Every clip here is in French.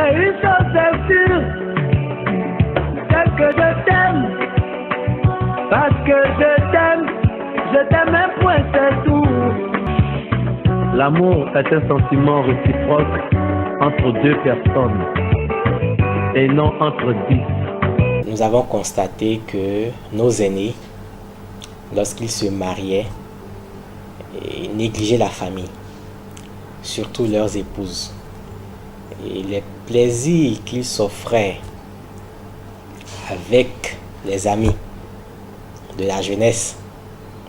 Mais une chose est sûre, c'est que je t'aime. Parce que je t'aime un point, c'est tout. L'amour est un sentiment réciproque entre deux personnes et non entre 10. Nous avons constaté que nos aînés, lorsqu'ils se mariaient, négligeaient la famille, surtout leurs épouses. Et les plaisirs qu'ils s'offraient avec les amis de la jeunesse,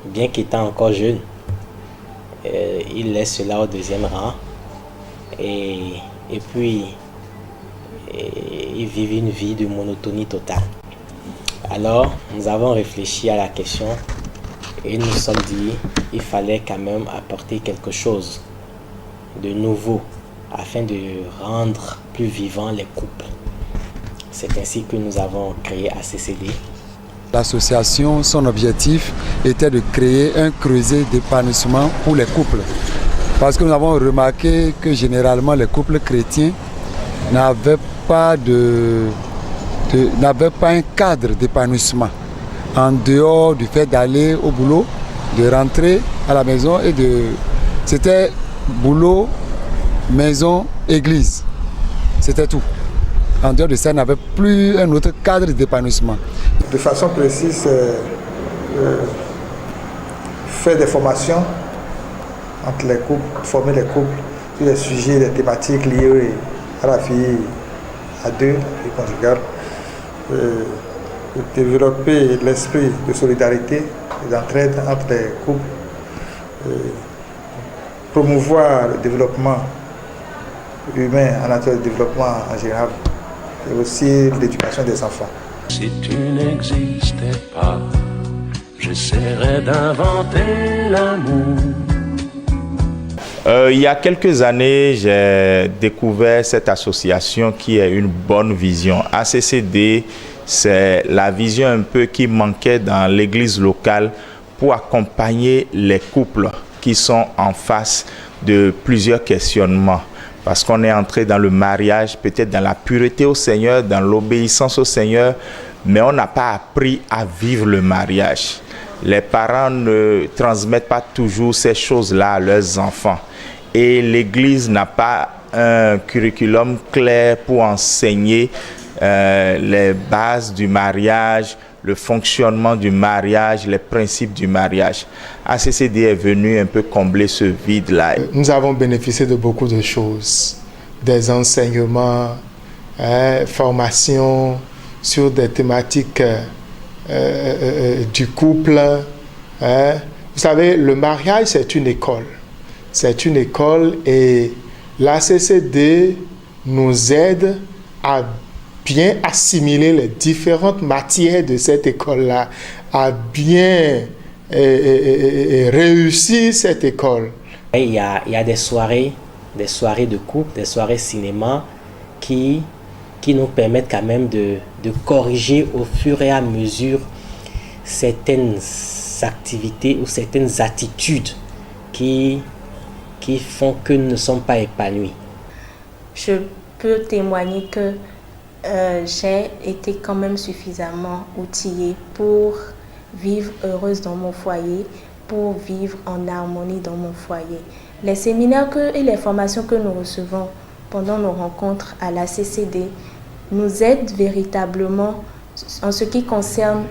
bien qu'étant encore jeunes, ils laissent cela au deuxième rang et puis ils vivent une vie de monotonie totale. Alors, nous avons réfléchi à la question et nous nous sommes dit qu'il fallait quand même apporter quelque chose de nouveau afin de rendre plus vivants les couples. C'est ainsi que nous avons créé ACCD. L'association, son objectif était de créer un creuset d'épanouissement pour les couples. Parce que nous avons remarqué que généralement les couples chrétiens n'avaient pas un cadre d'épanouissement. En dehors du fait d'aller au boulot, de rentrer à la maison c'était boulot, maison, église. C'était tout. En dehors de ça, il n'avait plus un autre cadre d'épanouissement. De façon précise, faire des formations entre les couples, former les couples sur les sujets, les thématiques liées à la vie à deux et conjugale, développer l'esprit de solidarité et d'entraide entre les couples, promouvoir le développement humain en matière de développement en général et aussi l'éducation des enfants. Si tu n'existais pas, j'essaierais d'inventer l'amour. Il y a quelques années, j'ai découvert cette association qui est une bonne vision. ACCD, c'est la vision un peu qui manquait dans l'église locale pour accompagner les couples qui sont en face de plusieurs questionnements. Parce qu'on est entré dans le mariage, peut-être dans la pureté au Seigneur, dans l'obéissance au Seigneur, mais on n'a pas appris à vivre le mariage. Les parents ne transmettent pas toujours ces choses-là à leurs enfants. Et l'Église n'a pas un curriculum clair pour enseigner les bases du mariage, le fonctionnement du mariage, les principes du mariage. ACCD est venu un peu combler ce vide-là. Nous avons bénéficié de beaucoup de choses, des enseignements, formations sur des thématiques du couple. Vous savez, le mariage, c'est une école. C'est une école et l'ACCD nous aide à bien assimiler les différentes matières de cette école-là, à bien réussir cette école. Il y a des soirées de couple, des soirées cinéma qui nous permettent quand même de corriger au fur et à mesure certaines activités ou certaines attitudes qui font que nous ne sommes pas épanouis. Je peux témoigner que j'ai été quand même suffisamment outillée pour vivre heureuse dans mon foyer, pour vivre en harmonie dans mon foyer. Les séminaires et les formations que nous recevons pendant nos rencontres à la CCD nous aident véritablement en ce qui concerne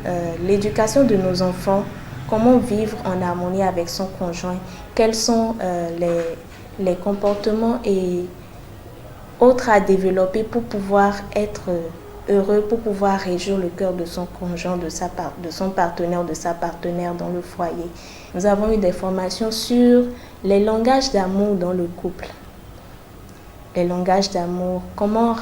l'éducation de nos enfants, comment vivre en harmonie avec son conjoint, quels sont les comportements et autres à développer pour pouvoir être heureux, pour pouvoir réjouir le cœur de son conjoint, de son partenaire, de sa partenaire dans le foyer. Nous avons eu des formations sur les langages d'amour dans le couple. Les langages d'amour, comment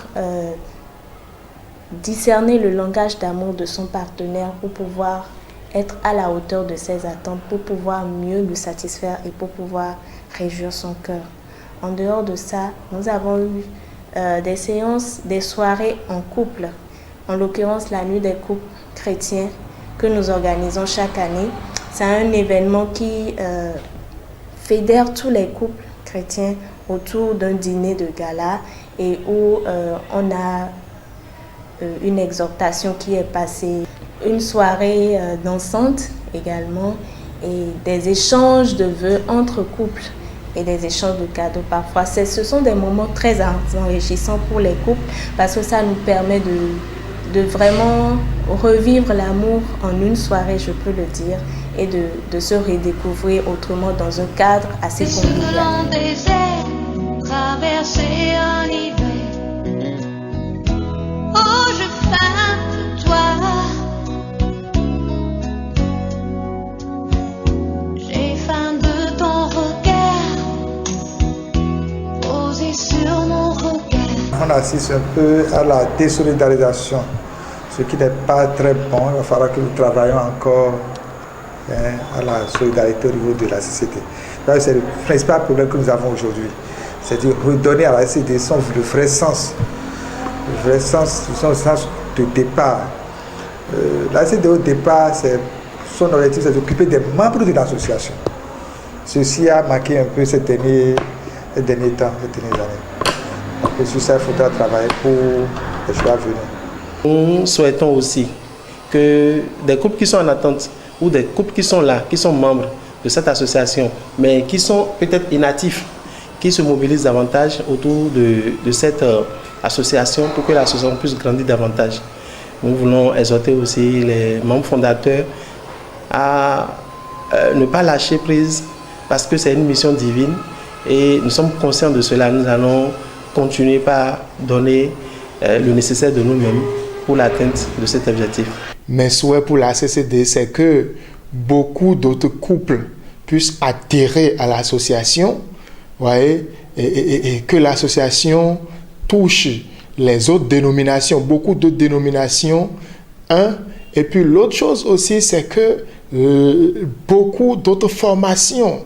discerner le langage d'amour de son partenaire pour pouvoir être à la hauteur de ses attentes, pour pouvoir mieux le satisfaire et pour pouvoir réjouir son cœur. En dehors de ça, nous avons eu des séances, des soirées en couple, en l'occurrence la nuit des couples chrétiens que nous organisons chaque année. C'est un événement qui fédère tous les couples chrétiens autour d'un dîner de gala et où on a une exhortation qui est passée, une soirée dansante également et des échanges de vœux entre couples et des échanges de cadeaux parfois. Ce sont des moments très enrichissants pour les couples parce que ça nous permet de vraiment revivre l'amour en une soirée, je peux le dire, et de se redécouvrir autrement dans un cadre assez convivial. Traverser un hiver, oh je faim de toi, j'ai faim de ton regard, posé sur mon regard. On assiste un peu à la désolidarisation, ce qui n'est pas très bon. Il va falloir que nous travaillions encore à la solidarité au niveau de la société. C'est le principal problème que nous avons aujourd'hui. C'est-à-dire redonner à la CCD le vrai sens. Le vrai sens, son sens de départ. La CCD au départ, son objectif, c'est d'occuper des membres de l'association. Ceci a manqué un peu ces derniers temps, ces dernières années. Donc sur ça, il faudra travailler pour les choix à venir. Nous souhaitons aussi que des couples qui sont en attente ou des couples qui sont là, qui sont membres de cette association, mais qui sont peut-être inactifs, qui se mobilisent davantage autour de cette association pour que l'association puisse grandir davantage. Nous voulons exhorter aussi les membres fondateurs à ne pas lâcher prise parce que c'est une mission divine et nous sommes conscients de cela. Nous allons continuer par donner le nécessaire de nous-mêmes pour l'atteinte de cet objectif. Mes souhaits pour la CCD, c'est que beaucoup d'autres couples puissent adhérer à l'association, voyez, et que l'association touche les autres dénominations, beaucoup d'autres dénominations. Et puis l'autre chose aussi, c'est que beaucoup d'autres formations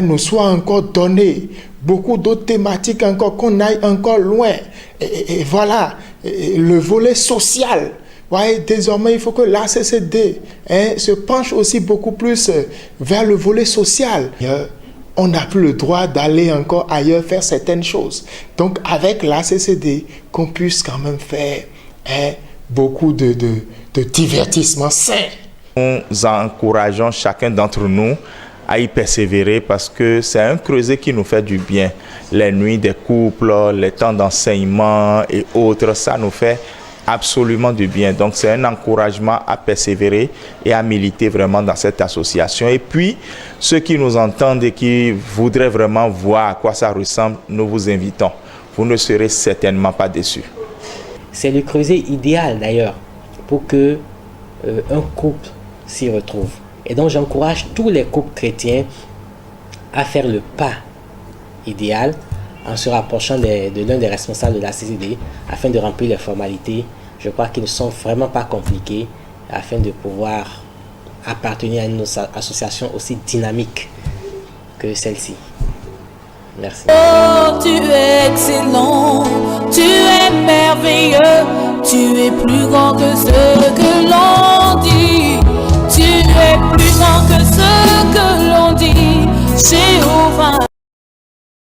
nous soient encore données, beaucoup d'autres thématiques encore, qu'on aille encore loin. Et voilà, le volet social. Ouais, désormais, il faut que l'ACCD se penche aussi beaucoup plus vers le volet social. On n'a plus le droit d'aller encore ailleurs faire certaines choses. Donc, avec l'ACCD, qu'on puisse quand même faire beaucoup de divertissement sain. Nous encourageons chacun d'entre nous à y persévérer parce que c'est un creuset qui nous fait du bien. Les nuits des couples, les temps d'enseignement et autres, ça nous fait absolument du bien. Donc c'est un encouragement à persévérer et à militer vraiment dans cette association. Et puis, ceux qui nous entendent et qui voudraient vraiment voir à quoi ça ressemble, nous vous invitons. Vous ne serez certainement pas déçus. C'est le creuset idéal d'ailleurs pour que un couple s'y retrouve. Et donc j'encourage tous les couples chrétiens à faire le pas idéal en se rapprochant de l'un des responsables de la CCD afin de remplir les formalités. Je crois qu'ils ne sont vraiment pas compliqués afin de pouvoir appartenir à une association aussi dynamique que celle-ci. Merci. Oh, tu es excellent, tu es merveilleux, tu es plus grand que ce que l'on dit. Tu es plus grand que ce que l'on dit, Jéhovah.